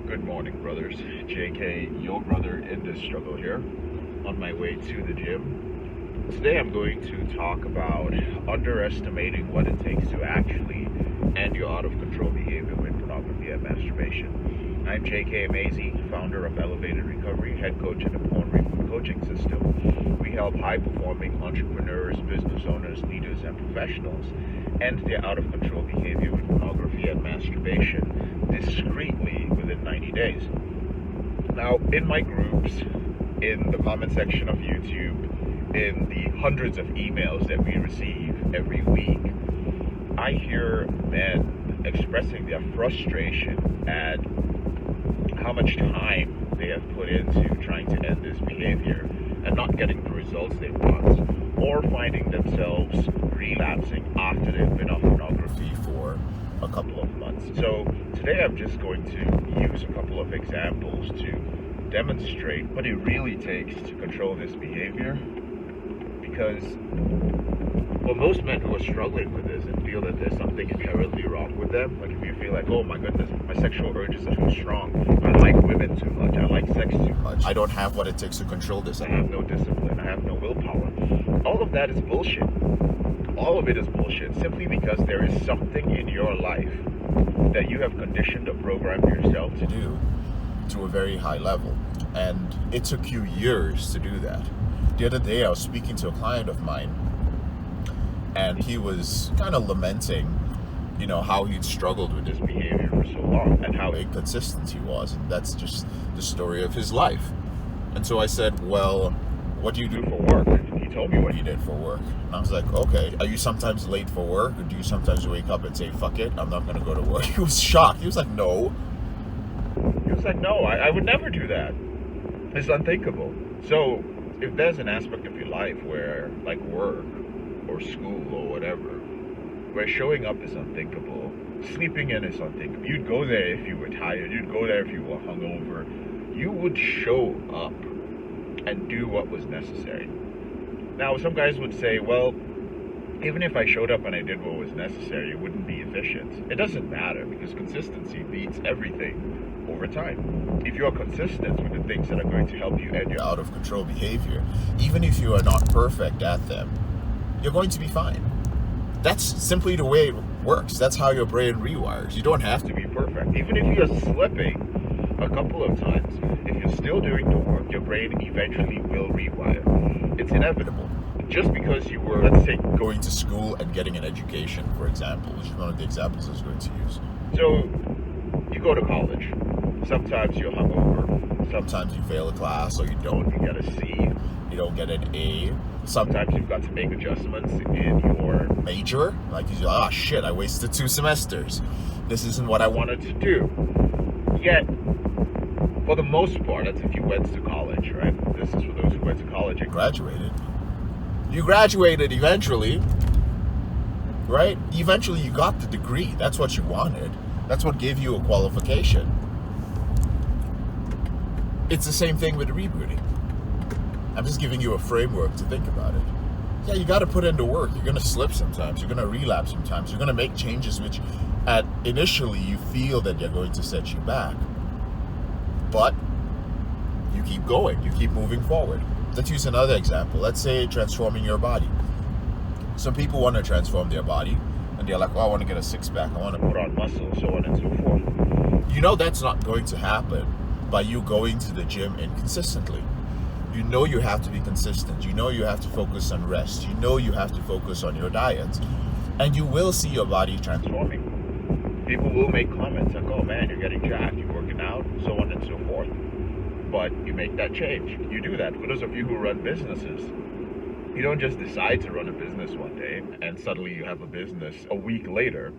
Good morning, brothers. JK, your brother in this struggle here, on my way to the gym. Today I'm going to talk about underestimating what it takes to actually end your out-of-control behavior with pornography and masturbation. I'm JK Emezi, founder of Elevated Recovery, head coach in the Porn Reboot coaching system. We help high-performing entrepreneurs, business owners, leaders, and professionals end their out-of-control behavior with pornography and masturbation discreetly within 90 days. Now, in my groups, in the comment section of YouTube, in the hundreds of emails that we receive every week, I hear men expressing their frustration at how much time they have put into trying to end this behavior and not getting the results they want, or finding themselves relapsing after they've been off pornography for a couple of months. So today I'm just going to use a couple of examples to demonstrate what it really takes to control this behavior, because for most men who are struggling with this and feel that there's something inherently wrong with them, like if you feel like, oh my goodness, my sexual urges are too strong, I like women too much, I like sex too much, I don't have what it takes to control this, I have no discipline, I have no willpower, all of that is bullshit. All of it is bullshit simply because there is something in your life that you have conditioned or programmed yourself to do to a very high level, and it took you years to do that. The other day I was speaking to a client of mine, and he was kind of lamenting, how he'd struggled with this behavior for so long and how inconsistent he was, and that's just the story of his life. And so I said, well, what do you do for work? He told me what he did for work. And I was like, okay, are you sometimes late for work? Or do you sometimes wake up and say, fuck it, I'm not going to go to work? He was shocked. He was like, no. I would never do that. It's unthinkable. So if there's an aspect of your life where, like work or school or whatever, where showing up is unthinkable, sleeping in is unthinkable, you'd go there if you were tired, you'd go there if you were hungover, you would show up and do what was necessary. Now, some guys would say, well, even if I showed up and I did what was necessary, it wouldn't be efficient. It doesn't matter, because consistency beats everything over time. If you're consistent with the things that are going to help you end your out-of-control behavior, even if you are not perfect at them, you're going to be fine. That's simply the way it works. That's how your brain rewires. You don't have to be perfect. Even if you're slipping a couple of times, if you're still doing the work, your brain eventually will rewire. It's inevitable. Just because you were, let's say, going to school and getting an education, for example, which is one of the examples I was going to use. So you go to college. Sometimes you're hungover. Sometimes you fail a class, or you don't. You get a C. You don't get an A. Sometimes you've got to make adjustments in your major. Like you say, shit, I wasted 2 semesters. This isn't what I wanted to do. Yet, for the most part, that's if you went to college, right? This is for those who went to college and graduated. You graduated eventually, right? Eventually you got the degree. That's what you wanted. That's what gave you a qualification. It's the same thing with rebooting. I'm just giving you a framework to think about it. Yeah, you got to put in the work. You're going to slip sometimes. You're going to relapse sometimes. You're going to make changes which initially you feel that they're going to set you back. But you keep going. You keep moving forward. Let's use another example. Let's say transforming your body. Some people want to transform their body, and they're like, I want to get a six-pack. I want to put on muscle, so on and so forth. That's not going to happen by you going to the gym inconsistently. You have to be consistent. You have to focus on rest. You have to focus on your diet. And you will see your body transforming. People will make comments like, oh man, you're getting jacked, you're working out, so on and so forth. But you make that change. You do that. For those of you who run businesses, you don't just decide to run a business one day and suddenly you have a business a week later.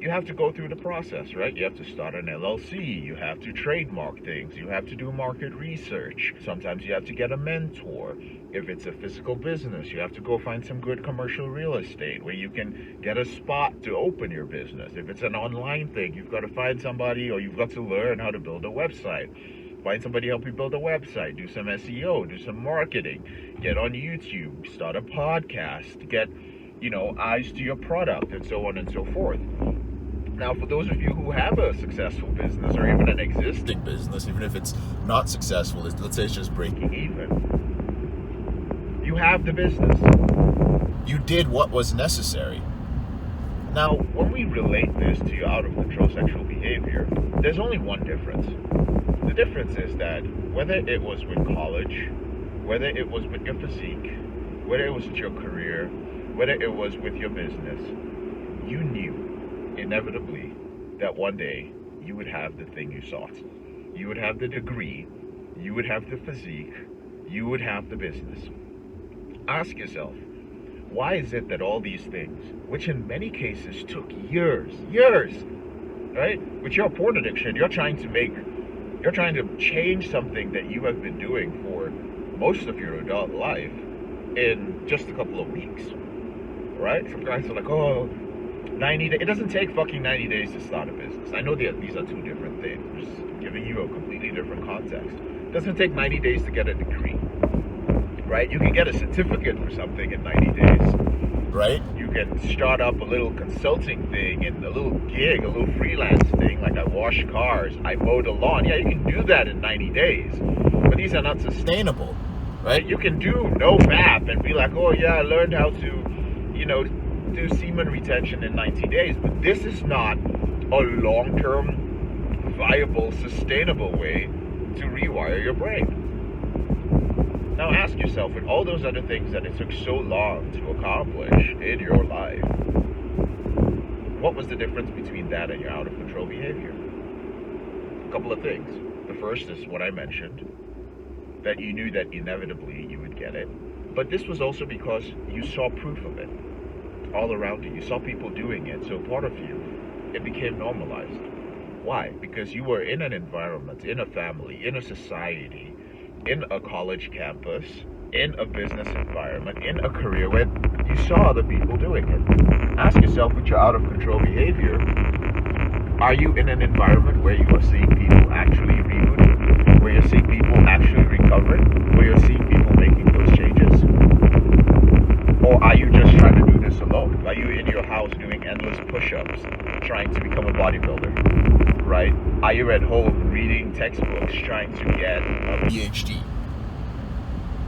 You have to go through the process, right? You have to start an LLC. You have to trademark things. You have to do market research. Sometimes you have to get a mentor. If it's a physical business, you have to go find some good commercial real estate where you can get a spot to open your business. If it's an online thing, you've got to find somebody, or you've got to learn how to build a website. Find somebody to help you build a website, do some SEO, do some marketing, get on YouTube, start a podcast, get, eyes to your product, and so on and so forth. Now, for those of you who have a successful business or even an existing business, even if it's not successful, let's say it's just breaking even, you have the business. You did what was necessary. Now, when we relate this to your out-of-control sexual behavior, there's only one difference. The difference is that whether it was with college, whether it was with your physique, whether it was with your career, whether it was with your business, you knew inevitably that one day you would have the thing you sought. You would have the degree, you would have the physique, you would have the business. Ask yourself, why is it that all these things, which in many cases took years, right? With your porn addiction, you're trying to change something that you have been doing for most of your adult life in just a couple of weeks, right? Some guys are like, oh, 90 days. It doesn't take fucking 90 days to start a business. I know these are two different things. I'm just giving you a completely different context. It doesn't take 90 days to get a degree, right? You can get a certificate for something in 90 days, right? You can start up a little consulting thing and a little gig, a little freelance thing, like I wash cars, I mow the lawn. Yeah, you can do that in 90 days, but these are not sustainable, right? You can do no FAP and be like, oh yeah, I learned how to, do semen retention in 90 days, but this is not a long-term, viable, sustainable way to rewire your brain. Now ask yourself, with all those other things that it took so long to accomplish in your life, what was the difference between that and your out-of-control behavior? A couple of things. The first is what I mentioned, that you knew that inevitably you would get it, but this was also because you saw proof of it all around you. You saw people doing it, so part of you, it became normalized. Why? Because you were in an environment, in a family, in a society, in a college campus, in a business environment, in a career where you saw other people doing it. Ask yourself, with your out-of-control behavior, are you in an environment where you are seeing people actually rebooting, where you're seeing people actually recovering, where you're seeing people making those changes? Or are you just trying to do this alone? Are you in your house doing endless push-ups, trying to become a bodybuilder, right? Are you at home reading textbooks, trying to get a PhD,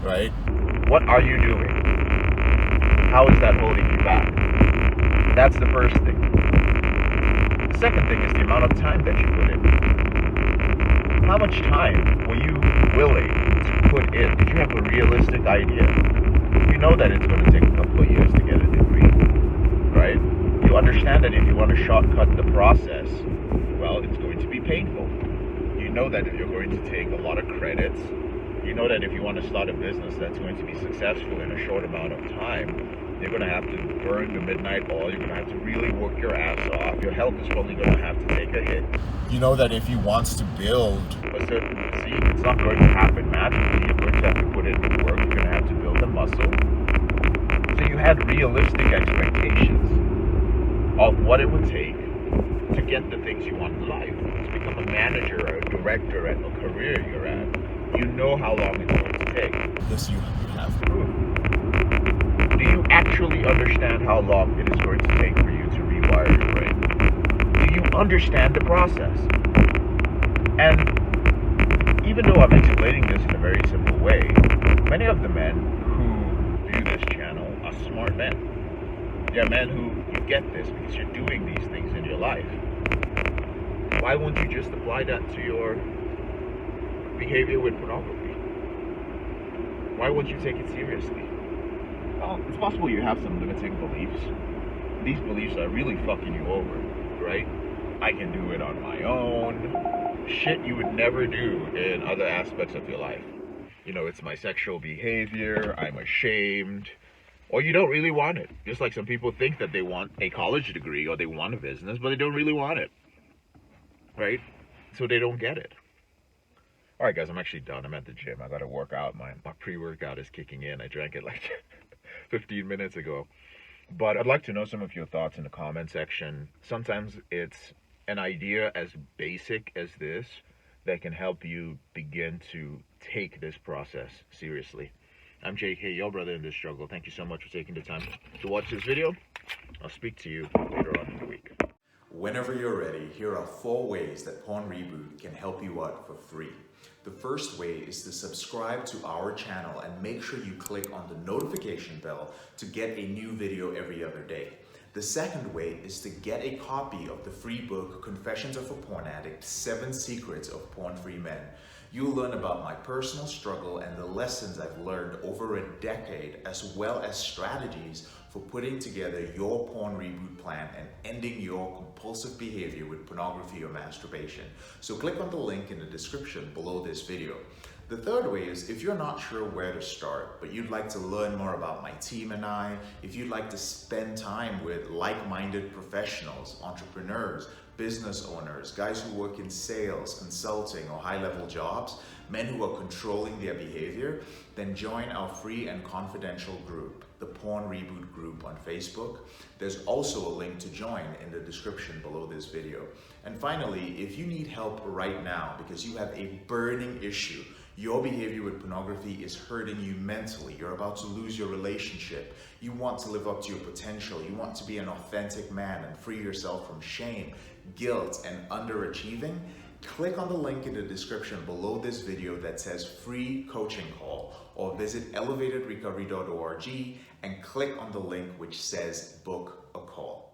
right? What are you doing? How is that holding you back? That's the first thing. The second thing is the amount of time that you put in. How much time were you willing to put in? Did you have a realistic idea? You know that it's going to take a couple of years to get a degree, right? You understand that if you want to shortcut the process, well, it's going to be painful. You know that if you're going to take a lot of credits, you know that if you want to start a business that's going to be successful in a short amount of time, you're going to have to burn the midnight oil, you're going to have to really work your ass off, your health is probably going to have to take a hit. You know that if you want to build a certain physique, it's not going to happen magically. You're going to have to put in the work, you're going to have to build the muscle. So you had realistic expectations of what it would take to get the things you want in life, to become a manager or a director at a career you're at. You know how long it's going to take. Yes, you have proof. Do you actually understand how long it is going to take for you to rewire your brain? Do you understand the process? And even though I'm explaining this in a very simple way, many of the men who view this channel are smart men. They're men who you get this because you're doing these things in your life. Why won't you just apply that to your behavior with pornography? Why won't you take it seriously? Well, it's possible you have some limiting beliefs. These beliefs are really fucking you over, right? I can do it on my own. Shit you would never do in other aspects of your life. You know, it's my sexual behavior, I'm ashamed, or you don't really want it. Just like some people think that they want a college degree or they want a business, but they don't really want it, right? So they don't get it. All right, guys, I'm actually done. I'm at the gym. I got to work out. My pre-workout is kicking in. I drank it like 15 minutes ago. But I'd like to know some of your thoughts in the comment section. Sometimes it's an idea as basic as this that can help you begin to take this process seriously. I'm JK, your brother in this struggle. Thank you so much for taking the time to watch this video. I'll speak to you later on in the week. Whenever you're ready, here are 4 ways that Porn Reboot can help you out for free. The first way is to subscribe to our channel and make sure you click on the notification bell to get a new video every other day. The second way is to get a copy of the free book, Confessions of a Porn Addict, 7 Secrets of Porn-Free Men. You'll learn about my personal struggle and the lessons I've learned over a decade, as well as strategies for putting together your porn reboot plan and ending your compulsive behavior with pornography or masturbation. So click on the link in the description below this video. The third way is if you're not sure where to start, but you'd like to learn more about my team and I, if you'd like to spend time with like-minded professionals, entrepreneurs, business owners, guys who work in sales, consulting, or high-level jobs, men who are controlling their behavior, then join our free and confidential group, the Porn Reboot group on Facebook. There's also a link to join in the description below this video. And finally, if you need help right now because you have a burning issue, your behavior with pornography is hurting you mentally, you're about to lose your relationship, you want to live up to your potential, you want to be an authentic man and free yourself from shame, guilt, and underachieving, click on the link in the description below this video that says free coaching call, or visit elevatedrecovery.org and click on the link which says book a call.